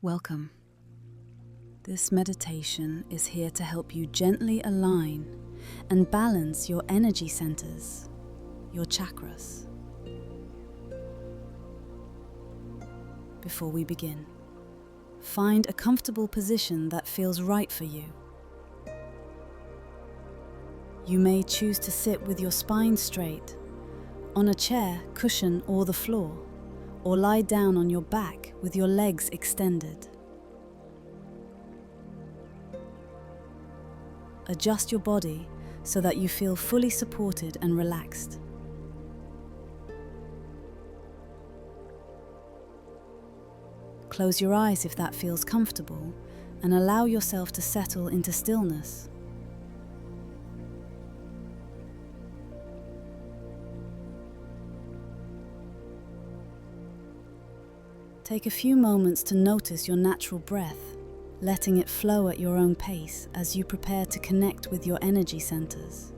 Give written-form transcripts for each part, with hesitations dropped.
Welcome. This meditation is here to help you gently align and balance your energy centers, your chakras. Before we begin, find a comfortable position that feels right for you. You may choose to sit with your spine straight, on a chair, cushion, or the floor, or lie down on your back with your legs extended. Adjust your body so that you feel fully supported and relaxed. Close your eyes if that feels comfortable, and allow yourself to settle into stillness. Take a few moments to notice your natural breath, letting it flow at your own pace as you prepare to connect with your energy centers.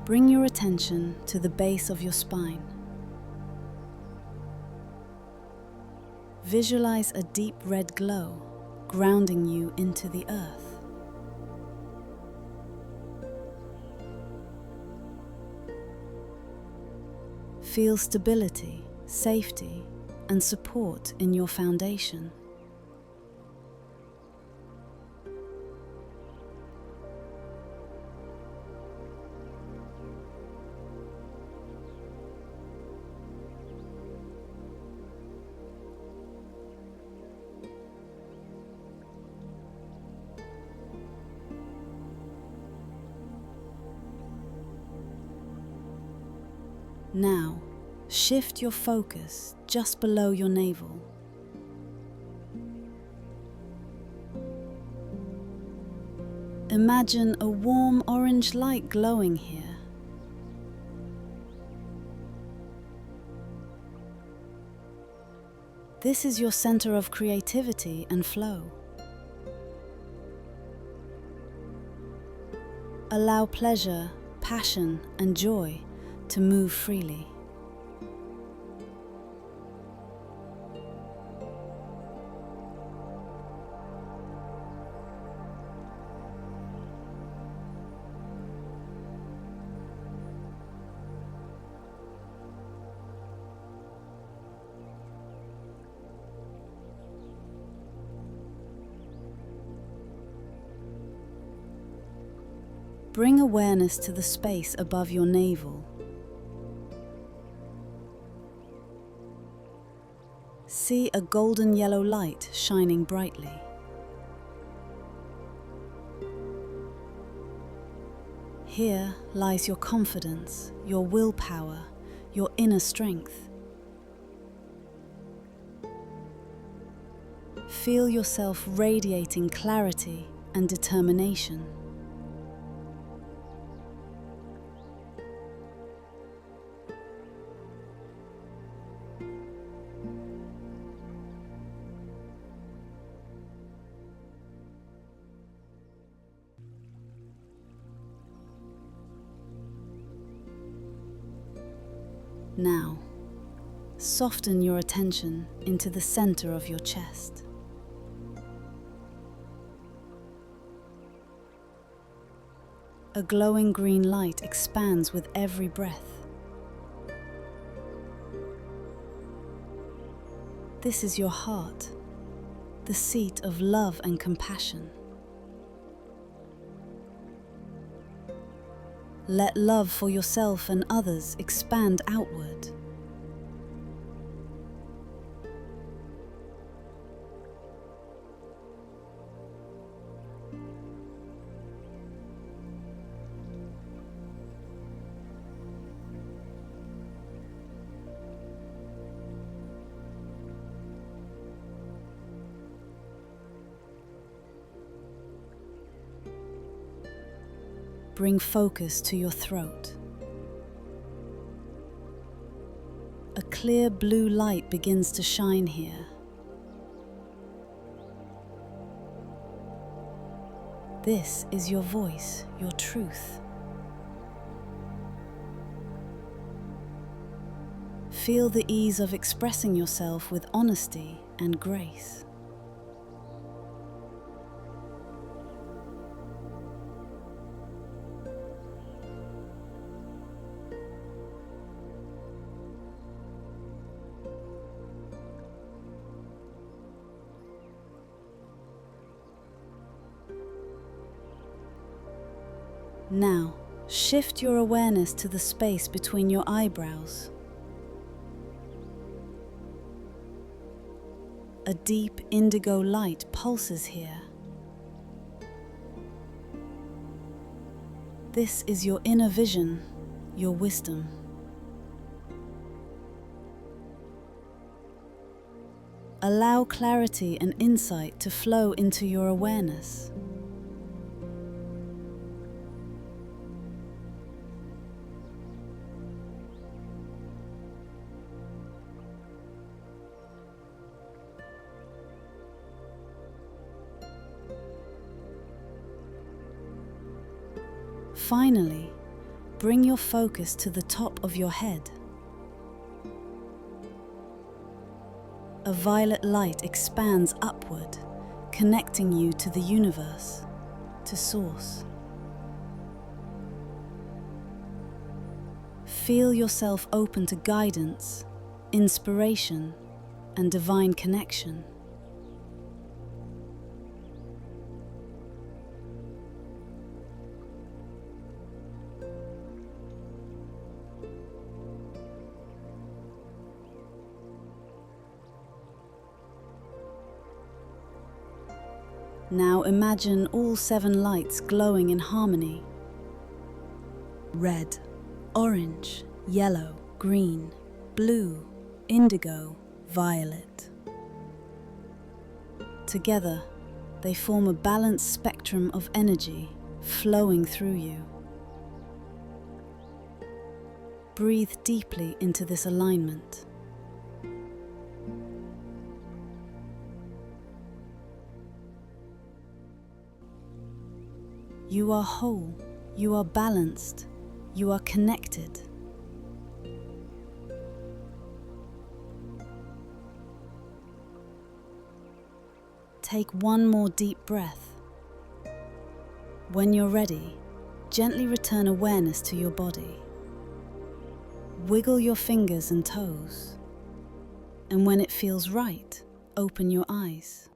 Bring your attention to the base of your spine. Visualize a deep red glow, grounding you into the earth. Feel stability, safety, and support in your foundation. Now, shift your focus just below your navel. Imagine a warm orange light glowing here. This is your center of creativity and flow. Allow pleasure, passion, and joy to move freely. Bring awareness to the space above your navel. See a golden yellow light shining brightly. Here lies your confidence, your willpower, your inner strength. Feel yourself radiating clarity and determination. Now, soften your attention into the center of your chest. A glowing green light expands with every breath. This is your heart, the seat of love and compassion. Let love for yourself and others expand outward. Bring focus to your throat. A clear blue light begins to shine here. This is your voice, your truth. Feel the ease of expressing yourself with honesty and grace. Now, shift your awareness to the space between your eyebrows. A deep indigo light pulses here. This is your inner vision, your wisdom. Allow clarity and insight to flow into your awareness. Finally, bring your focus to the top of your head. A violet light expands upward, connecting you to the universe, to Source. Feel yourself open to guidance, inspiration, and divine connection. Now imagine all 7 lights glowing in harmony. Red, orange, yellow, green, blue, indigo, violet. Together, they form a balanced spectrum of energy flowing through you. Breathe deeply into this alignment. You are whole, you are balanced, you are connected. Take one more deep breath. When you're ready, gently return awareness to your body. Wiggle your fingers and toes. And when it feels right, open your eyes.